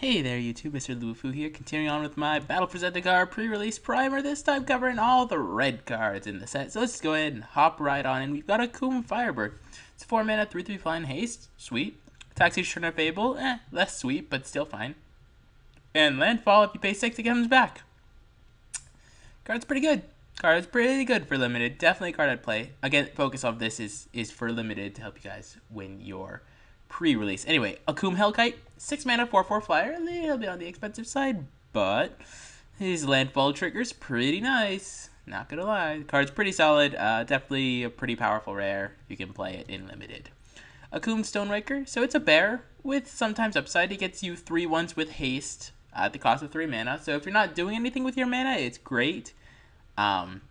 Hey there YouTube, Mr.Lubufu here, continuing on with my Battle for Zendikar pre-release primer, this time covering all the red cards in the set. So let's just go ahead and hop right on in. We've got a Akum Firebird. It's 4 mana, 3/3 flying haste, sweet. Attacks each turn of Fable, less sweet, but still fine. And landfall, if you pay 6, it comes back. Card's pretty good. Card's pretty good for limited. Definitely a card I'd play. Again, focus of this is for limited to help you guys win your pre-release. Anyway, Akum Hellkite, 6 mana, 4/4 flyer, a little bit on the expensive side, but his landfall trigger's pretty nice. Not gonna lie, the card's pretty solid. Definitely a pretty powerful rare. You can play it in limited. Akum Stoneraker, so it's a bear with sometimes upside. It gets you 3/1s with haste at the cost of 3 mana. So if you're not doing anything with your mana, it's great. I'm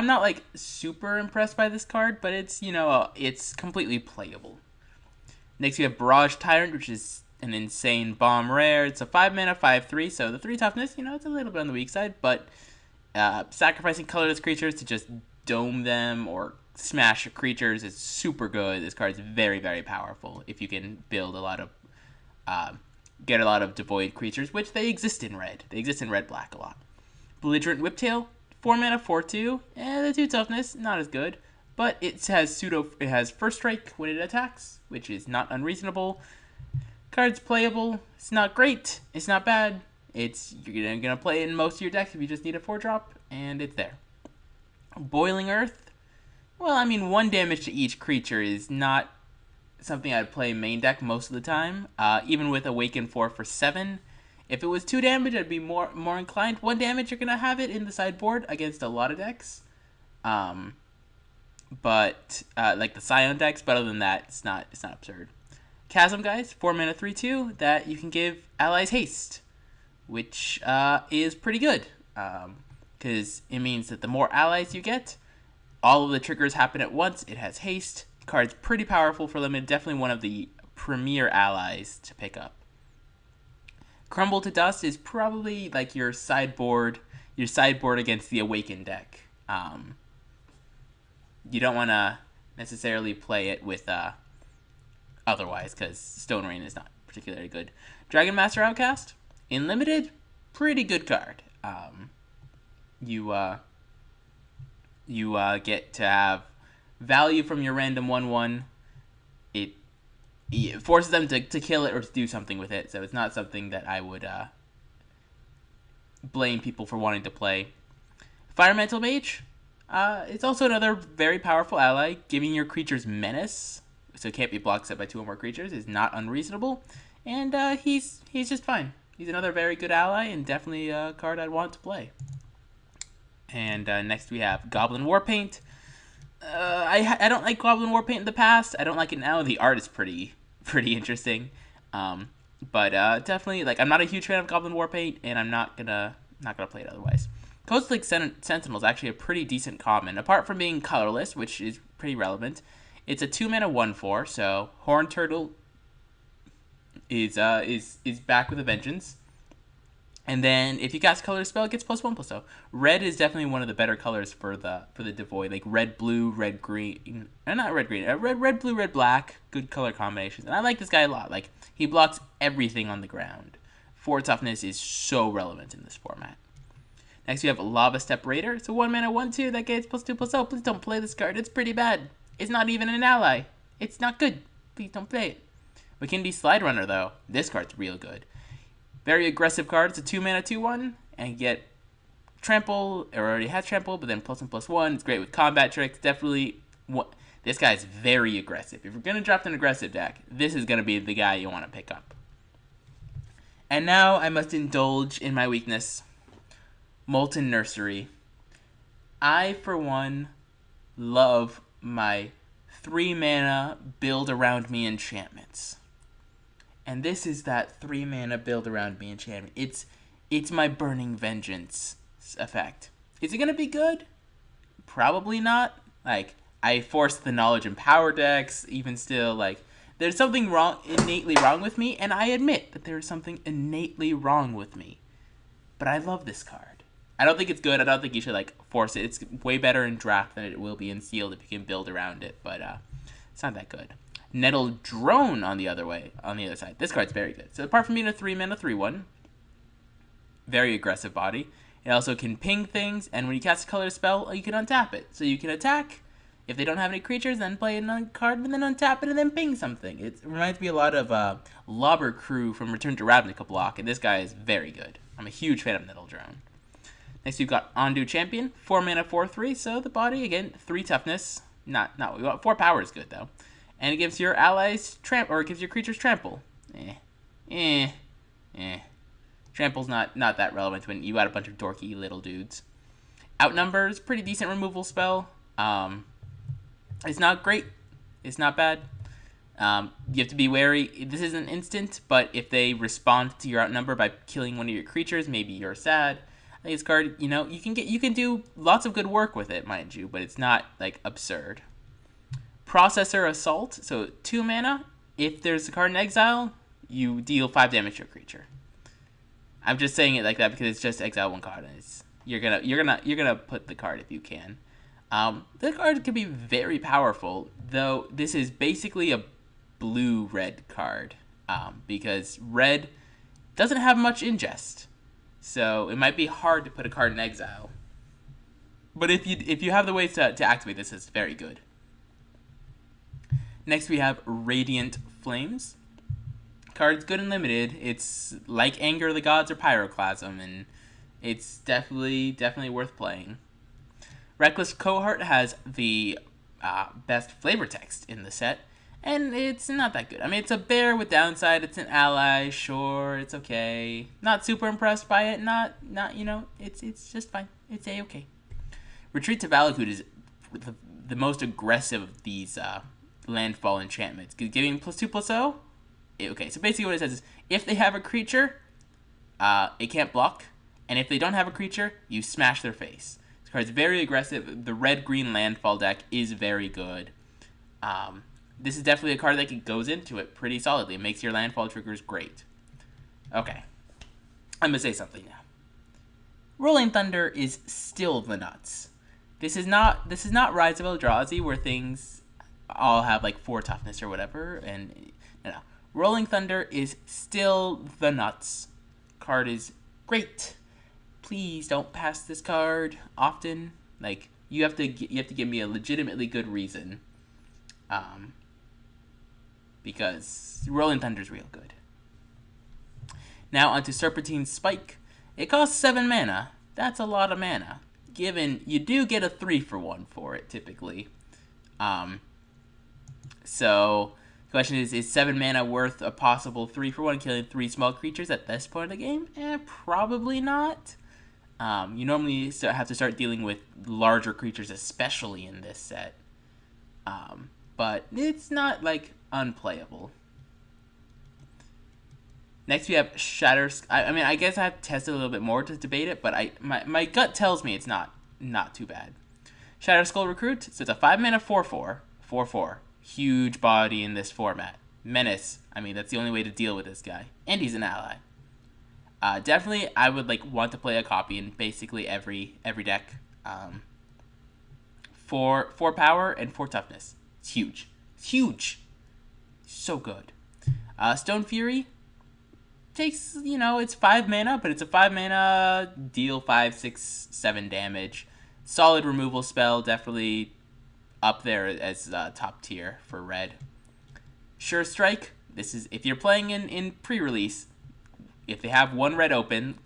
not like super impressed by this card, but it's it's completely playable. Next we have Barrage Tyrant, which is an insane bomb rare. It's a 5 mana 5/3, so the 3 toughness, it's a little bit on the weak side, but sacrificing colorless creatures to just dome them or smash creatures is super good. This card is very, very powerful if you can build a lot of get a lot of devoid creatures, which they exist in red. They exist in red black a lot. Belligerent Whiptail, 4 mana 4/2, the 2 toughness, not as good, but it has first strike when it attacks, which is not unreasonable. Card's playable. It's not great. It's not bad. You're gonna play it in most of your decks if you just need a 4-drop, and it's there. Boiling Earth. Well, I mean, 1 damage to each creature is not something I'd play main deck most of the time. Even with Awaken 4 for 7. If it was 2 damage, I'd be more inclined. 1 damage, you're gonna have it in the sideboard against a lot of decks. But like the Scion decks, but other than that, it's not absurd. Chasm guys, 4 mana 3/2 that you can give allies haste, which is pretty good. Because it means that the more allies you get, all of the triggers happen at once. It has haste. The card's pretty powerful for limited. Definitely one of the premier allies to pick up. Crumble to Dust is probably like your sideboard against the Awakened deck. You don't want to necessarily play it with otherwise, because Stone Rain is not particularly good. Dragon Master Outcast, in limited, pretty good card. You get to have value from your random 1/1. It forces them to kill it or to do something with it, so it's not something that I would blame people for wanting to play. Firemental Mage, it's also another very powerful ally. Giving your creatures menace, so it can't be blocked set by 2 or more creatures, is not unreasonable, and he's just fine. He's another very good ally and definitely a card I'd want to play. And next we have Goblin Warpaint. I don't like Goblin Warpaint in the past. I don't like it now. The art is pretty interesting. But definitely, like, I'm not a huge fan of Goblin Warpaint, and I'm not gonna play it otherwise. Coast Lake Sentinel is actually a pretty decent common, apart from being colorless, which is pretty relevant. It's a 2 mana 1/4, so Horned Turtle is back with a vengeance. And then if you cast color spell, it gets +1/+0. Red is definitely one of the better colors for the devoid, like red blue, red green, not red green, red blue, red black, good color combinations. And I like this guy a lot. Like, he blocks everything on the ground. 4 toughness is so relevant in this format. Next we have Lava Step Raider. It's a 1 mana 1/2 that gets +2/+0. Please don't play this card. It's pretty bad. It's not even an ally. It's not good. Please don't play it. McKindy Slide Runner though, this card's real good. Very aggressive card. It's a 2 mana 2/1, and you get trample, or already has trample, but then +1/+1. It's great with combat tricks. Definitely, this guy's very aggressive. If you're gonna draft an aggressive deck, this is gonna be the guy you want to pick up. And now I must indulge in my weakness. Molten Nursery. I, for one, love my 3 mana build around me enchantments. And this is that 3 mana build around me enchantment. It's my Burning Vengeance effect. Is it gonna be good? Probably not. Like, I forced the knowledge and power decks, even still, like, there's something innately wrong with me, and I admit that there is something innately wrong with me. But I love this card. I don't think it's good. I don't think you should, like, force it. It's way better in draft than it will be in sealed if you can build around it, but it's not that good. Nettle Drone on the other side. This card's very good. So apart from being a 3-mana 3/1, very aggressive body. It also can ping things, and when you cast a color spell, you can untap it. So you can attack. If they don't have any creatures, then play another card, and then untap it, and then ping something. It reminds me a lot of Lobber Crew from Return to Ravnica block, and this guy is very good. I'm a huge fan of Nettle Drone. Next, we've got Undo Champion, 4 mana, 4/3. So the body again, 3 toughness. Not what we want. 4 power is good though, and it gives your allies it gives your creatures trample. Trample's not that relevant when you got a bunch of dorky little dudes. Outnumbers, pretty decent removal spell. It's not great. It's not bad. You have to be wary. This isn't instant, but if they respond to your outnumber by killing one of your creatures, maybe you're sad. I think this card, you can do lots of good work with it, mind you, but it's not like absurd. Processor Assault, so 2 mana. If there's a card in exile, you deal 5 damage to a creature. I'm just saying it like that because it's just exile 1 card, and you're gonna put the card if you can. The card can be very powerful, though this is basically a blue-red card, because red doesn't have much ingest, so it might be hard to put a card in exile. But if you have the ways to activate this, it's very good. Next we have Radiant Flames. Card's good and limited. It's like Anger of the Gods or Pyroclasm, and it's definitely worth playing. Reckless Cohort has the best flavor text in the set, and it's not that good. I mean, it's a bear with downside. It's an ally, sure, it's okay. Not super impressed by it. Not it's just fine. It's a-okay. Retreat to Valakut is the most aggressive of these landfall enchantments, giving +2/+0. Okay, so basically what it says is if they have a creature, it can't block, and if they don't have a creature, you smash their face. This card's very aggressive. The red-green landfall deck is very good. This is definitely a card that goes into it pretty solidly. It makes your landfall triggers great. Okay, I'm gonna say something now. Rolling Thunder is still the nuts. This is not Rise of Eldrazi where things all have like 4 toughness or whatever, and no. Rolling Thunder is still the nuts. Card is great. Please don't pass this card often. Like you have to give me a legitimately good reason, because Rolling Thunder's real good. Now onto Serpentine Spike. It costs 7 mana. That's a lot of mana. Given you do get a 3-for-1 for it typically. So the question is 7 mana worth a possible 3-for-1 killing 3 small creatures at this point of the game? Probably not. You normally have to start dealing with larger creatures, especially in this set. But it's not like unplayable. Next we have Shatter. I mean, I guess I have to test it a little bit more to debate it, but my gut tells me it's not too bad. Shatter Skull Recruit. So it's a 5 mana 4/4. Huge body in this format. Menace. I mean, that's the only way to deal with this guy, and he's an ally. Definitely, I would want to play a copy in basically every deck. 4 power and 4 toughness. It's huge. It's huge. So good. Stone Fury takes, it's 5 mana, but it's a 5 mana deal 5, 6, 7 damage. Solid removal spell, definitely up there as top tier for red. Sure Strike. This is if you're playing in pre-release. If they have 1 red open,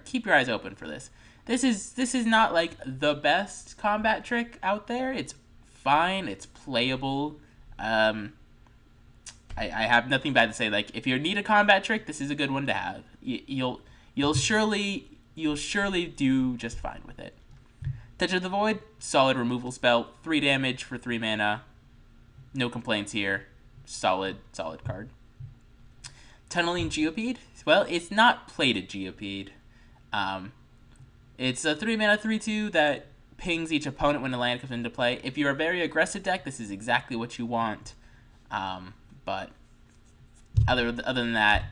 keep your eyes open for this. This is not like the best combat trick out there. It's fine. It's playable. I have nothing bad to say. Like if you need a combat trick, this is a good one to have. You'll surely do just fine with it. Touch of the Void, solid removal spell, 3 damage for 3 mana. No complaints here. Solid card. Tunneling Geopede. Well, it's not plated Geopede. It's a 3 mana 3/2 that pings each opponent when the land comes into play. If you're a very aggressive deck, this is exactly what you want. But other than that,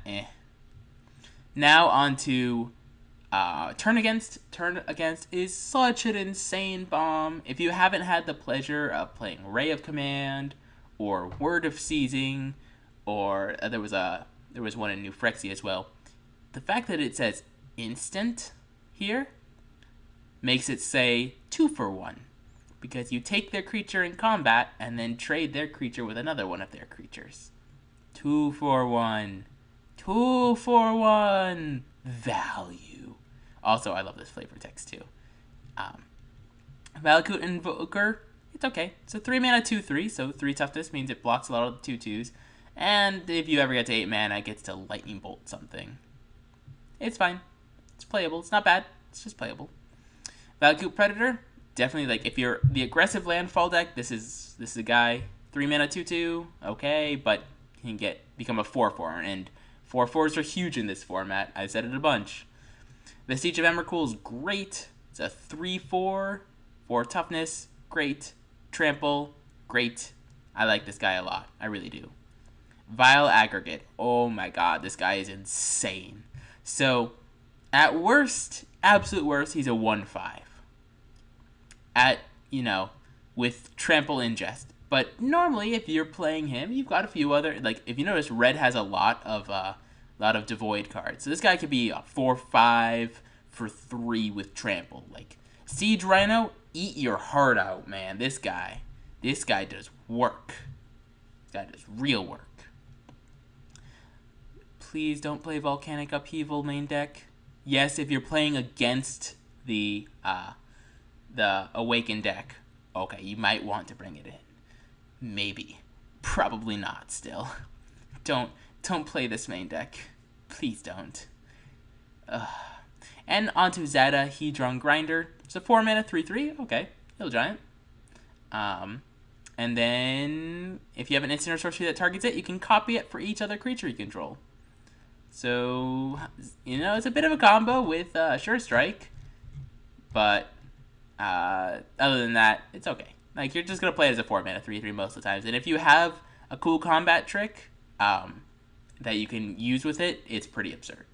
Now on to Turn Against. Turn Against is such an insane bomb. If you haven't had the pleasure of playing Ray of Command or Word of Seizing, or there was one in New Phyrexia as well. The fact that it says instant here makes it say 2 for 1, because you take their creature in combat and then trade their creature with another one of their creatures. 2 for 1. 2 for 1. Value. Also, I love this flavor text too. Valakut Invoker, it's okay. It's a 3 mana 2/3, so 3 toughness means it blocks a lot of the 2/2s. And if you ever get to 8 mana, it gets to lightning bolt something. It's fine. It's playable. It's not bad. It's just playable. Valakut Predator, definitely, like, if you're the aggressive landfall deck, this is a guy. 3 mana 2/2, okay, but he can become a 4/4, and 4/4s are huge in this format. I said it a bunch. Vestige of Emrakul is great. It's a 3/4, 4 toughness, great. Trample, great. I like this guy a lot. I really do. Vile Aggregate. Oh my god, this guy is insane. So, at worst, absolute worst, he's a 1/5. At, with Trample Ingest. But normally, if you're playing him, you've got a few other, like, if you notice, red has a lot of Devoid cards. So this guy could be a 4/5 for 3 with Trample. Like, Siege Rhino, eat your heart out, man. This guy does work. This guy does real work. Please don't play Volcanic Upheaval main deck. Yes, if you're playing against the Awakened deck, okay, you might want to bring it in. Maybe. Probably not still. Don't play this main deck. Please don't. And onto Zeta Hedron Grinder. It's a 4 mana 3/3. Okay, Hill Giant. And then if you have an instant or sorcery that targets it, you can copy it for each other creature you control. So, it's a bit of a combo with Sure Strike. But other than that, it's okay. Like, you're just going to play it as a 4 mana 3/3 most of the times. And if you have a cool combat trick that you can use with it, it's pretty absurd.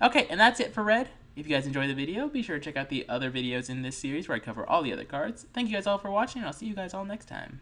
Okay, and that's it for Red. If you guys enjoyed the video, be sure to check out the other videos in this series where I cover all the other cards. Thank you guys all for watching, and I'll see you guys all next time.